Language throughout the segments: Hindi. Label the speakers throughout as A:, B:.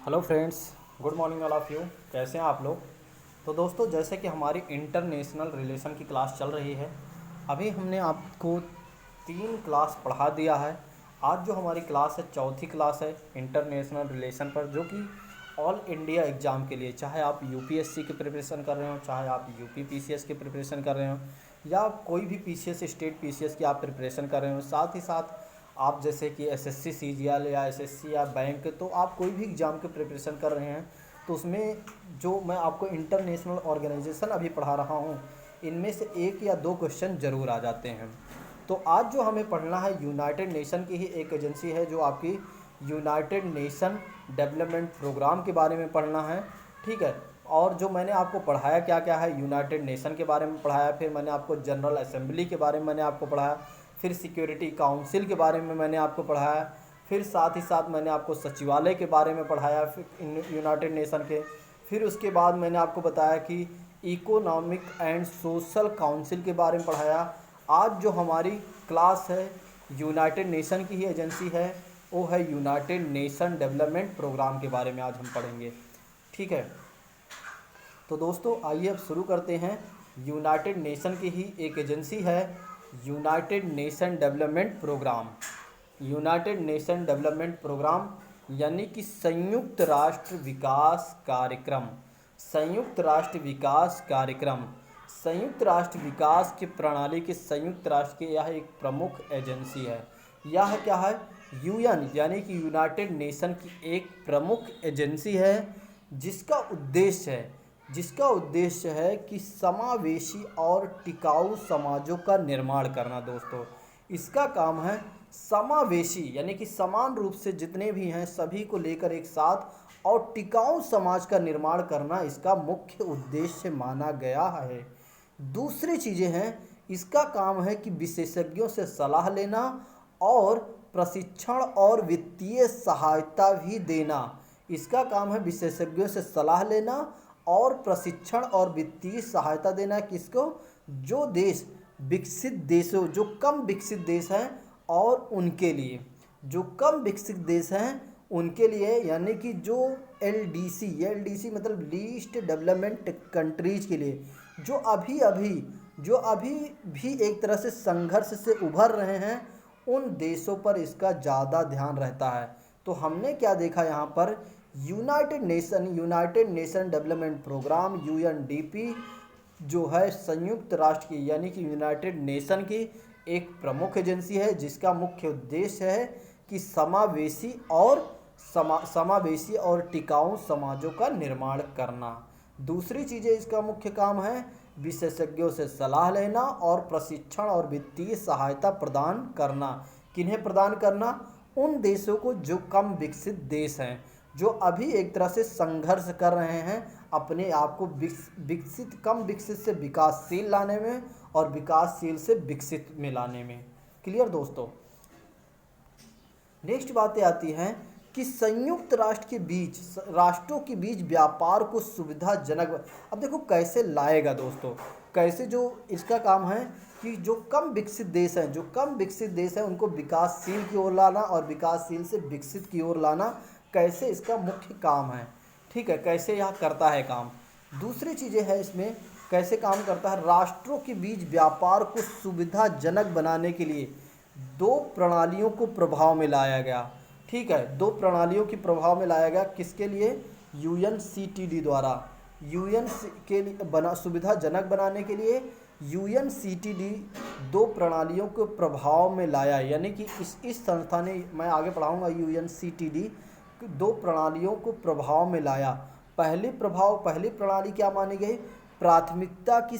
A: Hello friends, good morning all of you. कैसे हैं आप लोग? तो दोस्तों, जैसे कि हमारी इंटरनेशनल रिलेशन की क्लास चल रही है, अभी हमने आपको 3 क्लास पढ़ा दिया है। आज जो हमारी क्लास है, चौथी क्लास है इंटरनेशनल रिलेशन पर, जो कि ऑल इंडिया एग्ज़ाम के लिए, चाहे आप यूपीएससी की प्रिपरेशन कर रहे हो, चाहे आप यूपी पीसीएस की प्रिपरेशन कर रहे हो, या कोई भी पीसीएस स्टेट पीसीएस की आप प्रिपरेशन कर रहे हो, साथ ही साथ आप जैसे कि एसएससी सीजीएल या एसएससी या बैंक, तो आप कोई भी एग्ज़ाम की प्रिपरेशन कर रहे हैं, तो उसमें जो मैं आपको इंटरनेशनल ऑर्गेनाइजेशन अभी पढ़ा रहा हूँ, इनमें से एक या दो क्वेश्चन ज़रूर आ जाते हैं। तो आज जो हमें पढ़ना है, यूनाइटेड नेशन की ही एक एजेंसी है जो आपकी यूनाइटेड नेशन डेवलपमेंट प्रोग्राम के बारे में पढ़ना है। ठीक है। और जो मैंने आपको पढ़ाया क्या क्या है, यूनाइटेड नेशन के बारे में पढ़ाया, फिर मैंने आपको जनरल असेंबली के बारे में मैंने आपको पढ़ाया, फिर सिक्योरिटी काउंसिल के बारे में मैंने आपको पढ़ाया, फिर साथ ही साथ मैंने आपको सचिवालय के बारे में पढ़ाया फिर यूनाइटेड नेशन के। फिर उसके बाद मैंने आपको बताया कि इकोनॉमिक एंड सोशल काउंसिल के बारे में पढ़ाया। आज जो हमारी क्लास है, यूनाइटेड नेशन की ही एजेंसी है, वो है यूनाइटेड नेशन डेवलपमेंट प्रोग्राम के बारे में आज हम पढ़ेंगे। ठीक है। तो दोस्तों, आइए अब शुरू करते हैं। यूनाइटेड नेशन की ही एक एजेंसी है, United Nation Development Programme. United Nation Development Programme यानी कि संयुक्त राष्ट्र विकास कार्यक्रम। संयुक्त राष्ट्र विकास कार्यक्रम, संयुक्त राष्ट्र विकास की प्रणाली की संयुक्त राष्ट्र की यह एक प्रमुख एजेंसी है। यह क्या है? यूएन यानी कि यूनाइटेड नेशन की एक प्रमुख एजेंसी है, जिसका उद्देश्य है कि समावेशी और टिकाऊ समाजों का निर्माण करना। दोस्तों, इसका काम है समावेशी यानी कि समान रूप से जितने भी हैं सभी को लेकर एक साथ और टिकाऊ समाज का निर्माण करना इसका मुख्य उद्देश्य माना गया है। दूसरी चीज़ें हैं, इसका काम है कि विशेषज्ञों से सलाह लेना और प्रशिक्षण और वित्तीय सहायता भी देना। इसका काम है विशेषज्ञों से सलाह लेना और प्रशिक्षण और वित्तीय सहायता देना। किसको? जो देश विकसित देशों, जो कम विकसित देश हैं और उनके लिए, जो कम विकसित देश हैं उनके लिए, यानी कि जो एलडीसी मतलब लीस्ट डेवलपमेंट कंट्रीज के लिए, जो अभी भी एक तरह से संघर्ष से उभर रहे हैं, उन देशों पर इसका ज़्यादा ध्यान रहता है। तो हमने क्या देखा यहाँ पर, United Nation Development Programme UNDP जो है संयुक्त राष्ट्र की यानी कि यूनाइटेड नेशन की एक प्रमुख एजेंसी है, जिसका मुख्य उद्देश्य है कि समावेशी और टिकाऊ समाजों का निर्माण करना। दूसरी चीज़ें, इसका मुख्य काम है विशेषज्ञों से सलाह लेना और प्रशिक्षण और वित्तीय सहायता प्रदान करना। किन्हें प्रदान करना? उन देशों को जो कम विकसित देश हैं, जो अभी एक तरह से संघर्ष कर रहे हैं अपने आप को कम विकसित से विकासशील लाने में और विकासशील से विकसित में लाने में। क्लियर दोस्तों? नेक्स्ट बातें आती हैं कि संयुक्त राष्ट्रों के बीच व्यापार को सुविधाजनक, अब देखो कैसे लाएगा दोस्तों, कैसे जो इसका काम है कि जो कम विकसित देश हैं उनको विकासशील की ओर लाना और विकासशील से विकसित की ओर लाना, कैसे इसका मुख्य काम है। ठीक है, कैसे यह करता है काम। दूसरी चीज़ें है इसमें कैसे काम करता है, राष्ट्रों के बीच व्यापार को सुविधाजनक बनाने के लिए दो प्रणालियों को प्रभाव में लाया गया। ठीक है, दो प्रणालियों की प्रभाव में लाया गया। किसके लिए? यूएनसीटीडी द्वारा। यूएन के लिए सुविधाजनक बनाने के लिए यूएनसीटीडी दो प्रणालियों को प्रभाव में लाया, यानी कि इस संस्था ने, मैं आगे पढ़ाऊंगा, यूएनसीटीडी दो प्रणालियों को प्रभाव में लाया। पहली प्रणाली क्या मानी गई? प्राथमिकता की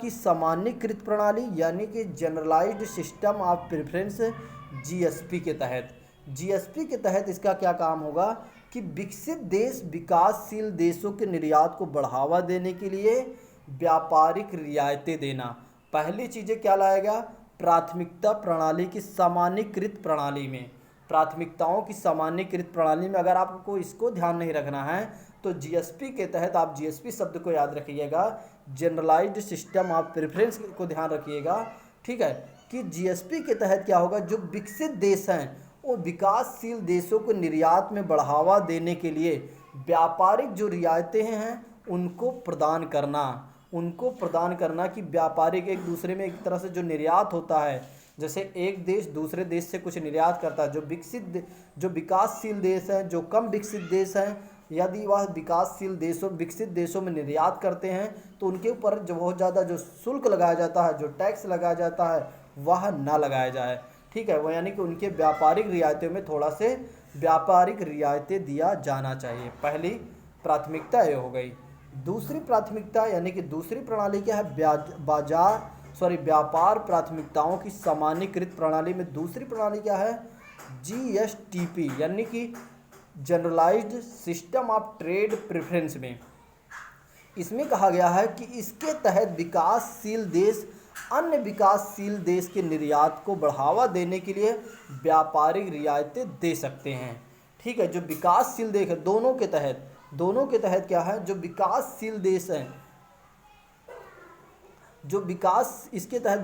A: सामान्यीकृत प्रणाली यानी कि Generalized System of Preference, GSP के तहत इसका क्या काम होगा कि विकसित देश विकासशील देशों के निर्यात को बढ़ावा देने के लिए व्यापारिक रियायतें देना। पहली चीज़ें क्या लाया गया? प्राथमिकता प्रणाली की सामान्यीकृत प्रणाली में, प्राथमिकताओं की सामान्यीकृत प्रणाली में अगर आपको इसको ध्यान नहीं रखना है तो जीएसपी के तहत, आप जीएसपी शब्द को याद रखिएगा, जनरलाइज्ड सिस्टम ऑफ प्रेफरेंस को ध्यान रखिएगा। ठीक है, कि जीएसपी के तहत क्या होगा, जो विकसित देश हैं वो विकासशील देशों को निर्यात में बढ़ावा देने के लिए व्यापारिक जो रियायतें हैं उनको प्रदान करना कि व्यापारिक एक दूसरे में एक तरह से जो निर्यात होता है, जैसे एक देश दूसरे देश से कुछ निर्यात करता है, जो विकासशील देश हैं, जो कम विकसित देश हैं, यदि वह विकसित देशों में निर्यात करते हैं तो उनके ऊपर जो बहुत ज़्यादा जो शुल्क लगाया जाता है, जो टैक्स लगाया जाता है, वह ना लगाया जाए। ठीक है, वह यानी कि उनके व्यापारिक रियायतों में थोड़ा से व्यापारिक रियायतें दिया जाना चाहिए। पहली प्राथमिकता ये हो गई। दूसरी प्राथमिकता यानी कि दूसरी प्रणाली क्या है, व्यापार प्राथमिकताओं की सामान्यीकृत प्रणाली में दूसरी प्रणाली क्या है, GSTP यानी कि Generalized System of Trade Preference में। इसमें कहा गया है कि इसके तहत विकासशील देश अन्य विकासशील देश के निर्यात को बढ़ावा देने के लिए व्यापारिक रियायतें दे सकते हैं। ठीक है, जो विकासशील देश है दोनों के तहत क्या है, जो विकासशील देश हैं, इसके तहत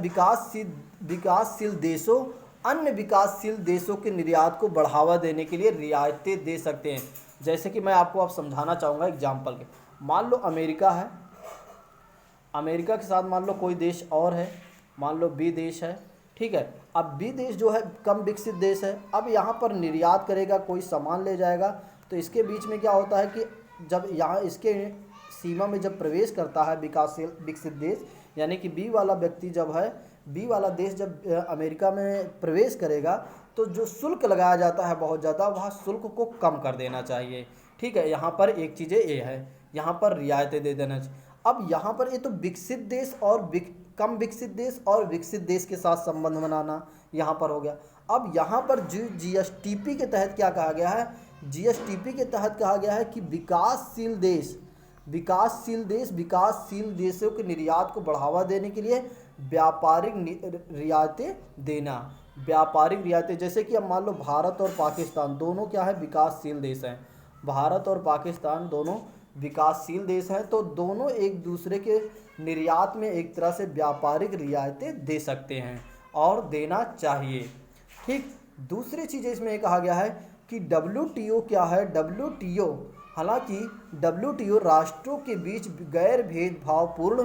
A: विकासशील देशों अन्य विकासशील देशों के निर्यात को बढ़ावा देने के लिए रियायतें दे सकते हैं। जैसे कि मैं आपको अब समझाना चाहूँगा एग्जाम्पल के। मान लो अमेरिका है, अमेरिका के साथ मान लो कोई देश और है, मान लो बी देश है। ठीक है, अब बी देश जो है कम विकसित देश है, अब यहाँ पर निर्यात करेगा, कोई सामान ले जाएगा, तो इसके बीच में क्या होता है कि जब यहाँ इसके सीमा में जब प्रवेश करता है विकासशील विकसित देश, यानी कि बी वाला व्यक्ति जब है, बी वाला देश जब अमेरिका में प्रवेश करेगा तो जो शुल्क लगाया जाता है बहुत ज़्यादा, वह शुल्क को कम कर देना चाहिए। ठीक है, यहाँ पर एक चीज़ें ये है, यहाँ पर रियायतें दे देना चाहिए। अब यहाँ पर ये तो विकसित देश और कम विकसित देश और विकसित देश के साथ संबंध बनाना यहाँ पर हो गया। अब यहाँ पर GSTP के तहत क्या कहा गया है, GSTP के तहत कहा गया है कि विकासशील देशों के निर्यात को बढ़ावा देने के लिए व्यापारिक रियायतें देना। व्यापारिक रियायतें जैसे कि अब मान लो भारत और पाकिस्तान दोनों क्या है, विकासशील देश हैं। भारत और पाकिस्तान दोनों विकासशील देश हैं, तो दोनों एक दूसरे के निर्यात में एक तरह से व्यापारिक रियायतें दे सकते हैं और देना चाहिए। ठीक, दूसरी चीज़ इसमें कहा गया है कि WTO क्या है, हालांकि WTO राष्ट्रों के बीच गैर भेदभावपूर्ण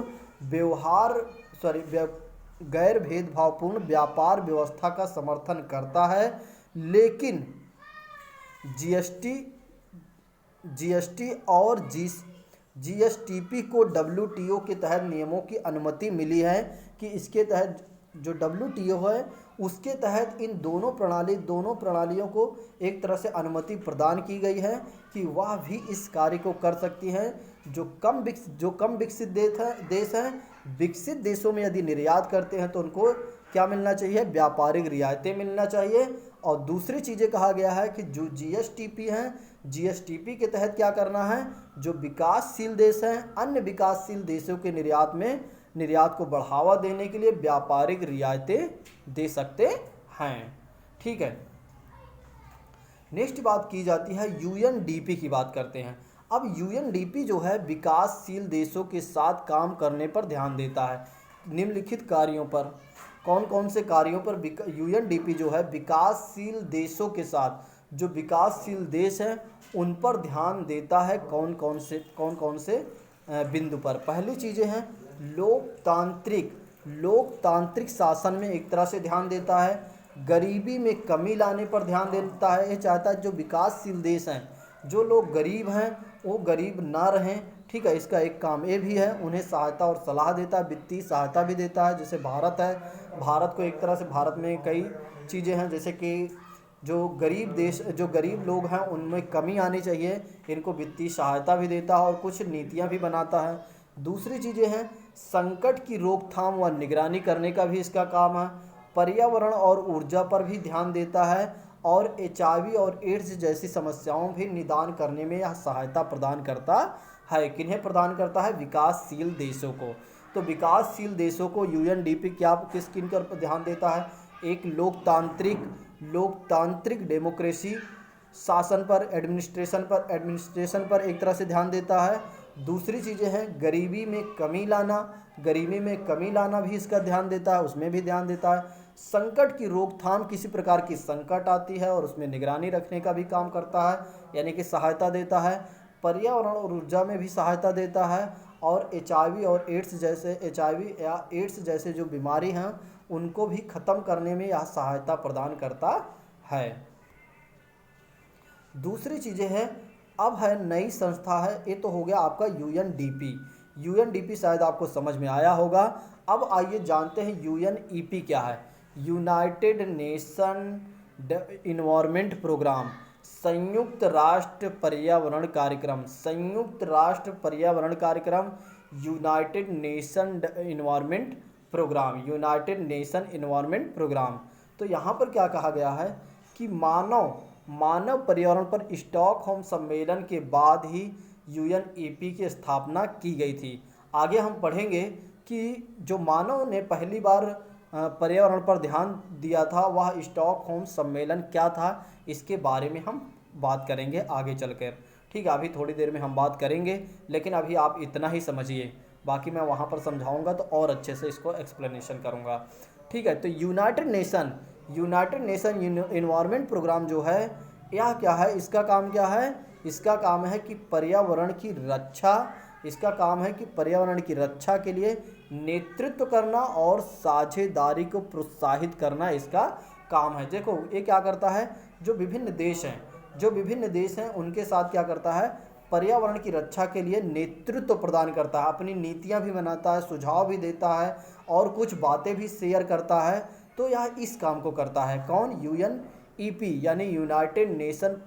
A: व्यापार व्यवस्था का समर्थन करता है, लेकिन GST और GSTP को WTO के तहत नियमों की अनुमति मिली है कि इसके तहत जो WTO है उसके तहत इन दोनों प्रणालियों को एक तरह से अनुमति प्रदान की गई है कि वह भी इस कार्य को कर सकती हैं। जो कम विकसित देश हैं, विकसित देशों में यदि निर्यात करते हैं तो उनको क्या मिलना चाहिए, व्यापारिक रियायतें मिलना चाहिए। और दूसरी चीज़ें कहा गया है कि जो GSTP हैं, GSTP के तहत क्या करना है, जो विकासशील देश हैं अन्य विकासशील देशों के निर्यात को बढ़ावा देने के लिए व्यापारिक रियायतें दे सकते हैं। ठीक है, नेक्स्ट बात की जाती है UNDP की बात करते हैं। अब UNDP जो है विकासशील देशों के साथ काम करने पर ध्यान देता है। निम्नलिखित कार्यों पर, कौन कौन से कार्यों पर UNDP जो है विकासशील देशों के साथ, जो विकासशील देश हैं उन पर ध्यान देता है, कौन कौन से बिंदु पर। पहली चीज़ें हैं लोकतांत्रिक शासन में एक तरह से ध्यान देता है, गरीबी में कमी लाने पर ध्यान देता है। ये चाहता है जो विकासशील देश हैं, जो लोग गरीब हैं वो गरीब ना रहें। ठीक है, इसका एक काम ये भी है, उन्हें सहायता और सलाह देता है, वित्तीय सहायता भी देता है। जैसे भारत है, भारत को एक तरह से, भारत में कई चीज़ें हैं जैसे कि जो गरीब लोग हैं उनमें कमी आनी चाहिए, इनको वित्तीय सहायता भी देता है और कुछ नीतियाँ भी बनाता है। दूसरी चीज़ें हैं संकट की रोकथाम व निगरानी करने का भी इसका काम है। पर्यावरण और ऊर्जा पर भी ध्यान देता है और HIV और एड्स जैसी समस्याओं भी निदान करने में यह सहायता प्रदान करता है। किन्हें प्रदान करता है, विकासशील देशों को। तो विकासशील देशों को UNDP किन पर ध्यान देता है, एक लोकतांत्रिक डेमोक्रेसी शासन पर, एडमिनिस्ट्रेशन पर एक तरह से ध्यान देता है। दूसरी चीज़ें हैं गरीबी में कमी लाना भी इसका ध्यान देता है, उसमें भी ध्यान देता है। संकट की रोकथाम, किसी प्रकार की संकट आती है और उसमें निगरानी रखने का भी काम करता है, यानी कि सहायता देता है। पर्यावरण और ऊर्जा में भी सहायता देता है। और HIV और एड्स जैसे HIV या एड्स जैसे जो बीमारी हैं उनको भी ख़त्म करने में यह सहायता प्रदान करता है। दूसरी चीज़ें हैं, अब है नई संस्था है, ये तो हो गया आपका UNDP। UNDP शायद आपको समझ में आया होगा। अब आइए जानते हैं UNEP क्या है। यूनाइटेड नेशन इन्वायरमेंट प्रोग्राम, संयुक्त राष्ट्र पर्यावरण कार्यक्रम, संयुक्त राष्ट्र पर्यावरण कार्यक्रम, United Nation Environment Programme, United Nation Environment Programme. तो यहाँ पर क्या कहा गया है कि मानव पर्यावरण पर स्टॉकहोम सम्मेलन के बाद ही UNEP की स्थापना की गई थी। आगे हम पढ़ेंगे कि जो मानव ने पहली बार पर्यावरण पर ध्यान दिया था वह स्टॉकहोम सम्मेलन क्या था, इसके बारे में हम बात करेंगे आगे चलकर। ठीक है, अभी थोड़ी देर में हम बात करेंगे, लेकिन अभी आप इतना ही समझिए, बाकी मैं वहाँ पर समझाऊंगा तो और अच्छे से इसको एक्सप्लेनेशन करूँगा। ठीक है, तो यूनाइटेड नेशन इन्वायरमेंट प्रोग्राम जो है यह क्या है, इसका काम क्या है, इसका काम है कि पर्यावरण की रक्षा, इसका काम है कि पर्यावरण की रक्षा के लिए नेतृत्व करना और साझेदारी को प्रोत्साहित करना इसका काम है। देखो ये क्या करता है, जो विभिन्न देश हैं उनके साथ क्या करता है, पर्यावरण की रक्षा के लिए नेतृत्व प्रदान करता है, अपनी नीतियां भी बनाता है, सुझाव भी देता है और कुछ बातें भी शेयर करता है। तो यह इस काम को करता है कौन, UNEP यानी यूनाइटेड नेशन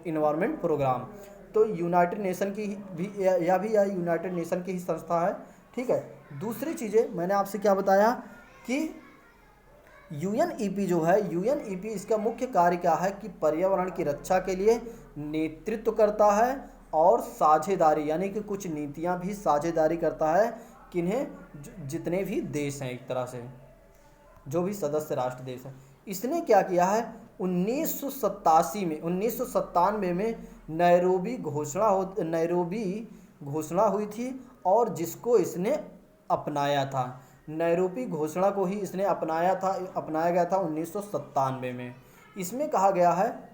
A: इन्वायरमेंट प्रोग्राम। तो यूनाइटेड नेशन की भी यह यूनाइटेड नेशन की ही संस्था है। ठीक है, दूसरी चीज़ें मैंने आपसे क्या बताया कि UNEP जो है, UNEP इसका मुख्य कार्य क्या है कि पर्यावरण की रक्षा के लिए नेतृत्व करता है और साझेदारी यानी कि कुछ नीतियां भी साझेदारी करता है, किन्हें, जितने भी देश हैं, एक तरह से जो भी सदस्य राष्ट्र देश हैं। इसने क्या किया है, 1997 में नैरोबी घोषणा हुई थी और जिसको इसने अपनाया था, नैरोबी घोषणा को ही इसने अपनाया गया था 1997 में। इसमें कहा गया है,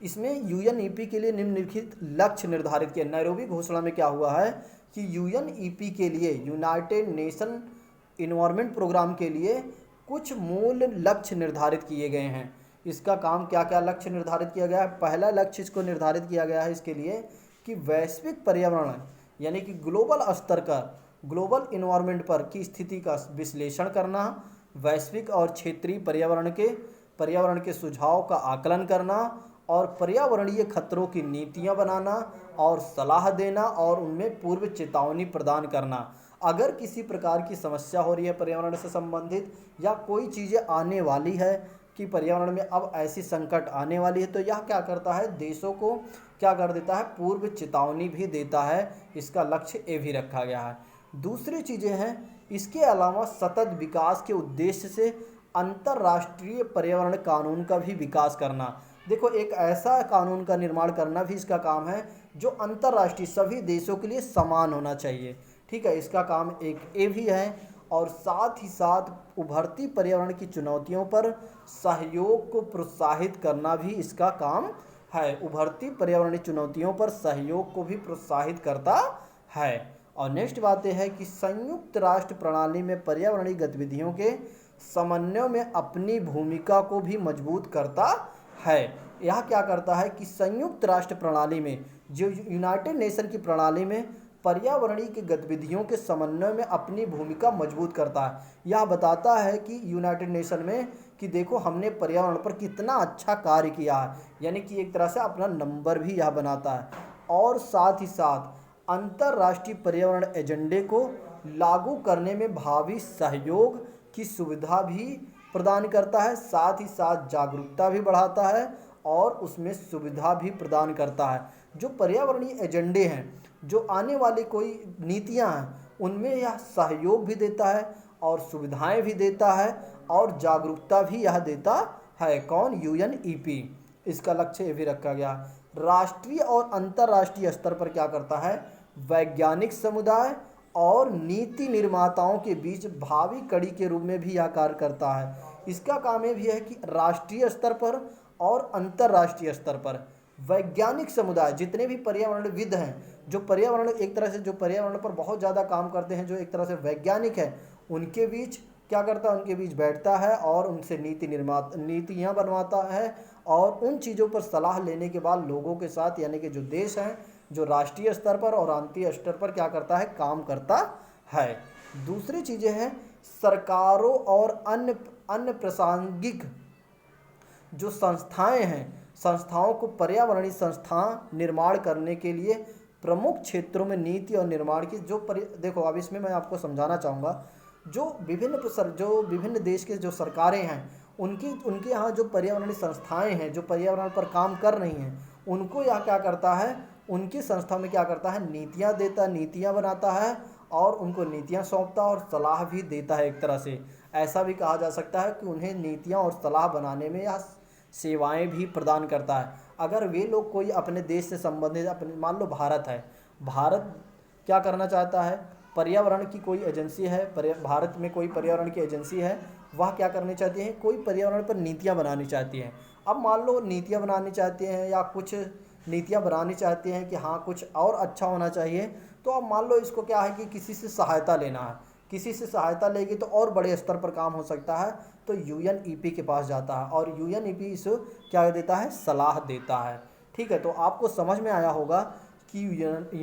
A: इसमें UNEP के लिए निम्नलिखित लक्ष्य निर्धारित किए। नैरोबी घोषणा में क्या हुआ है कि UNEP के लिए, यूनाइटेड नेशन इन्वायरमेंट प्रोग्राम के लिए कुछ मूल लक्ष्य निर्धारित किए गए हैं। इसका काम क्या क्या लक्ष्य निर्धारित किया गया है। पहला लक्ष्य इसको निर्धारित किया गया है इसके लिए कि वैश्विक पर्यावरण यानी कि ग्लोबल स्तर का, ग्लोबल इन्वायरमेंट पर की स्थिति का विश्लेषण करना, वैश्विक और क्षेत्रीय पर्यावरण के सुझाव का आकलन करना और पर्यावरणीय खतरों की नीतियां बनाना और सलाह देना और उनमें पूर्व चेतावनी प्रदान करना। अगर किसी प्रकार की समस्या हो रही है पर्यावरण से संबंधित या कोई चीज़ें आने वाली है कि पर्यावरण में अब ऐसी संकट आने वाली है, तो यह क्या करता है, देशों को क्या कर देता है, पूर्व चेतावनी भी देता है। इसका लक्ष्य ये भी रखा गया है। दूसरी चीज़ें हैं, इसके अलावा सतत विकास के उद्देश्य से अंतर्राष्ट्रीय पर्यावरण कानून का भी विकास करना। देखो एक ऐसा कानून का निर्माण करना भी इसका काम है जो अंतर्राष्ट्रीय सभी देशों के लिए समान होना चाहिए। ठीक है, इसका काम एक ये भी है। और साथ ही साथ उभरती पर्यावरण की चुनौतियों पर सहयोग को प्रोत्साहित करना भी इसका काम है। उभरती पर्यावरणीय चुनौतियों पर सहयोग को भी प्रोत्साहित करता है। और नेक्स्ट बात यह है कि संयुक्त राष्ट्र प्रणाली में पर्यावरणीय गतिविधियों के समन्वय में अपनी भूमिका को भी मजबूत करता है। यह क्या करता है कि संयुक्त राष्ट्र प्रणाली में, जो यूनाइटेड नेशन की प्रणाली में पर्यावरणीय की गतिविधियों के समन्वय में अपनी भूमिका मजबूत करता है। यह बताता है कि यूनाइटेड नेशन में कि देखो हमने पर्यावरण पर कितना अच्छा कार्य किया है, यानी कि एक तरह से अपना नंबर भी यह बनाता है। और साथ ही साथ अंतर्राष्ट्रीय पर्यावरण एजेंडे को लागू करने में भावी सहयोग की सुविधा भी प्रदान करता है, साथ ही साथ जागरूकता भी बढ़ाता है और उसमें सुविधा भी प्रदान करता है। जो पर्यावरणीय एजेंडे हैं, जो आने वाली कोई नीतियां हैं, उनमें यह सहयोग भी देता है और सुविधाएं भी देता है और जागरूकता भी यह देता है। कौन, UNEP। इसका लक्ष्य ये भी रखा गया। राष्ट्रीय और अंतर्राष्ट्रीय स्तर पर क्या करता है, वैज्ञानिक समुदाय और नीति निर्माताओं के बीच भावी कड़ी के रूप में भी यह कार्य करता है। इसका काम ये भी है कि राष्ट्रीय स्तर पर और अंतर्राष्ट्रीय स्तर पर वैज्ञानिक समुदाय, जितने भी पर्यावरणविद हैं, जो पर्यावरण एक तरह से जो पर्यावरण पर बहुत ज़्यादा काम करते हैं, जो एक तरह से वैज्ञानिक हैं, उनके बीच क्या करता है, उनके बीच बैठता है और उनसे नीतियाँ बनवाता है और उन चीज़ों पर सलाह लेने के बाद लोगों के साथ, यानी कि जो देश हैं, जो राष्ट्रीय स्तर पर और अंतर्राष्ट्रीय स्तर पर क्या करता है, काम करता है। दूसरी चीज़ें हैं सरकारों और अन्य प्रासंगिक जो संस्थाएं हैं, संस्थाओं को पर्यावरणीय संस्थान निर्माण करने के लिए प्रमुख क्षेत्रों में नीति और निर्माण की देखो अब इसमें मैं आपको समझाना चाहूँगा, जो विभिन्न देश के जो सरकारें हैं, उनके यहाँ जो पर्यावरणीय संस्थाएं हैं, जो पर्यावरण पर काम कर रही हैं, उनको यह क्या करता है, उनकी संस्था में क्या करता है, नीतियाँ बनाता है और उनको नीतियाँ सौंपता और सलाह भी देता है। एक तरह से ऐसा भी कहा जा सकता है कि उन्हें नीतियाँ और सलाह बनाने में या सेवाएं भी प्रदान करता है। अगर वे लोग कोई अपने देश से संबंधित, अपने मान लो भारत है, भारत क्या करना चाहता है, पर्यावरण की कोई एजेंसी है, भारत में कोई पर्यावरण की एजेंसी है, वह क्या करनी चाहती है, कोई पर्यावरण पर नीतियाँ बनानी चाहती हैं। अब मान लो नीतियाँ बनानी चाहती हैं या कुछ नीतियाँ बनानी चाहती हैं कि हाँ कुछ और अच्छा होना चाहिए, तो अब मान लो इसको क्या है कि किसी से सहायता लेना है, किसी से सहायता लेगी तो और बड़े स्तर पर काम हो सकता है, तो यूएनईपी के पास जाता है और यूएनईपी इसे क्या देता है, सलाह देता है। ठीक है, तो आपको समझ में आया होगा कि UNEP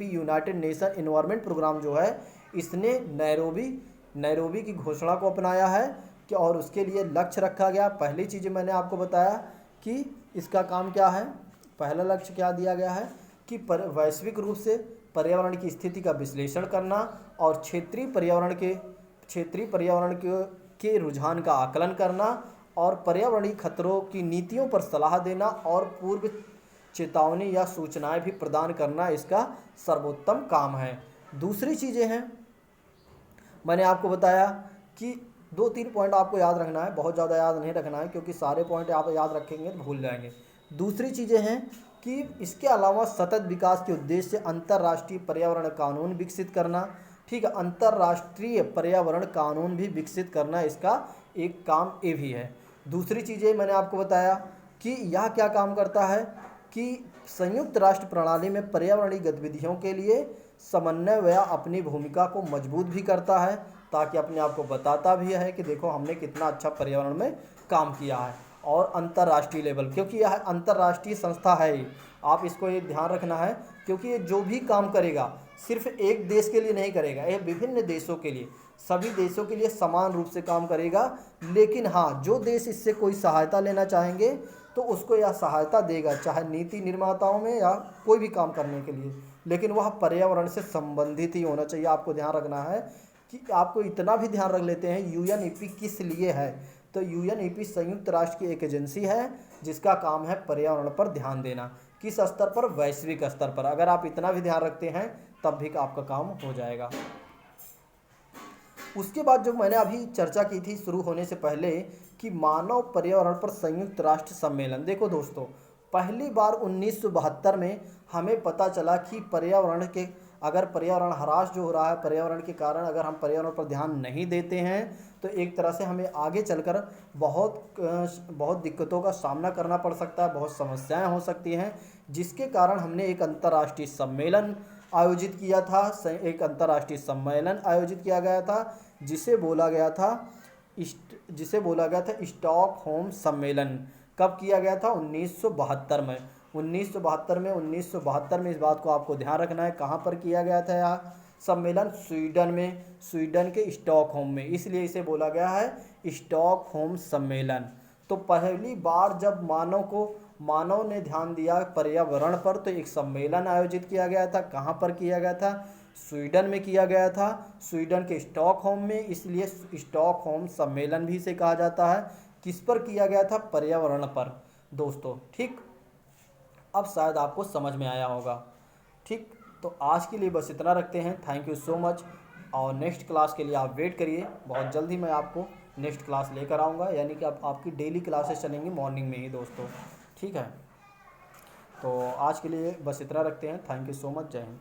A: United Nation Environment Programme जो है, इसने नैरोबी की घोषणा को अपनाया है कि और उसके लिए लक्ष्य रखा गया। पहली चीज़ मैंने आपको बताया कि इसका काम क्या है, पहला लक्ष्य क्या दिया गया है कि वैश्विक रूप से पर्यावरण की स्थिति का विश्लेषण करना और क्षेत्रीय पर्यावरण के रुझान का आकलन करना और पर्यावरणीय खतरों की नीतियों पर सलाह देना और पूर्व चेतावनी या सूचनाएं भी प्रदान करना इसका सर्वोत्तम काम है। दूसरी चीज़ें हैं, मैंने आपको बताया कि 2-3 पॉइंट आपको याद रखना है, बहुत ज़्यादा याद नहीं रखना है क्योंकि सारे पॉइंट आप याद रखेंगे तो भूल जाएंगे। दूसरी चीज़ें हैं कि इसके अलावा सतत विकास के उद्देश्य से अंतर्राष्ट्रीय पर्यावरण कानून विकसित करना। ठीक है, अंतर्राष्ट्रीय पर्यावरण कानून भी विकसित करना इसका एक काम ये भी है। दूसरी चीज़ें मैंने आपको बताया कि यह क्या काम करता है कि संयुक्त राष्ट्र प्रणाली में पर्यावरणीय गतिविधियों के लिए समन्वय या अपनी भूमिका को मजबूत भी करता है, ताकि अपने आप को बताता भी है कि देखो हमने कितना अच्छा पर्यावरण में काम किया है। और अंतर्राष्ट्रीय लेवल, क्योंकि यह अंतर्राष्ट्रीय संस्था है ही, आप इसको ये ध्यान रखना है, क्योंकि ये जो भी काम करेगा सिर्फ एक देश के लिए नहीं करेगा, ये विभिन्न देशों के लिए, सभी देशों के लिए समान रूप से काम करेगा। लेकिन हाँ, जो देश इससे कोई सहायता लेना चाहेंगे तो उसको यह सहायता देगा, चाहे नीति निर्माताओं में या कोई भी काम करने के लिए, लेकिन वह पर्यावरण से संबंधित ही होना चाहिए। आपको ध्यान रखना है कि आपको इतना भी ध्यान रख लेते हैं यूएनईपी किस लिए है, तो यूएनईपी संयुक्त राष्ट्र की एक एजेंसी है जिसका काम है पर्यावरण पर ध्यान देना। किस स्तर पर, वैश्विक स्तर पर। अगर आप इतना भी ध्यान रखते हैं तब भी आपका काम हो जाएगा। उसके बाद जो मैंने अभी चर्चा की थी शुरू होने से पहले कि मानव पर्यावरण पर संयुक्त राष्ट्र सम्मेलन, देखो दोस्तों, पहली बार 1972 में हमें पता चला कि अगर पर्यावरण ह्रास जो हो रहा है, पर्यावरण के कारण अगर हम पर्यावरण पर ध्यान नहीं देते हैं तो एक तरह से हमें आगे चलकर बहुत दिक्कतों का सामना करना पड़ सकता है, बहुत समस्याएं हो सकती हैं, जिसके कारण हमने एक अंतर्राष्ट्रीय सम्मेलन आयोजित किया था। एक अंतर्राष्ट्रीय सम्मेलन आयोजित किया गया था जिसे बोला गया था स्टॉकहोम सम्मेलन। कब किया गया था? 1972 में। 1972 में इस बात को आपको ध्यान रखना है। कहाँ पर किया गया था यह सम्मेलन? स्वीडन में, स्वीडन के स्टॉकहोम में, इसलिए इसे बोला गया है स्टॉकहोम सम्मेलन। तो पहली बार जब मानव ने ध्यान दिया पर्यावरण पर तो एक सम्मेलन आयोजित किया गया था। कहाँ पर किया गया था? स्वीडन में किया गया था, स्वीडन के स्टॉकहोम में, इसलिए स्टॉकहोम सम्मेलन भी इसे कहा जाता है। किस पर किया गया था? पर्यावरण पर दोस्तों। ठीक, अब शायद आपको समझ में आया होगा। ठीक, तो आज के लिए बस इतना रखते हैं। Thank you so much. और नेक्स्ट क्लास के लिए आप वेट करिए, बहुत जल्द ही मैं आपको नेक्स्ट क्लास लेकर आऊँगा, यानी कि अब आपकी डेली क्लासेस चलेंगी मॉर्निंग में ही दोस्तों। ठीक है, तो आज के लिए बस इतना रखते हैं। Thank you so much. जय हिंद।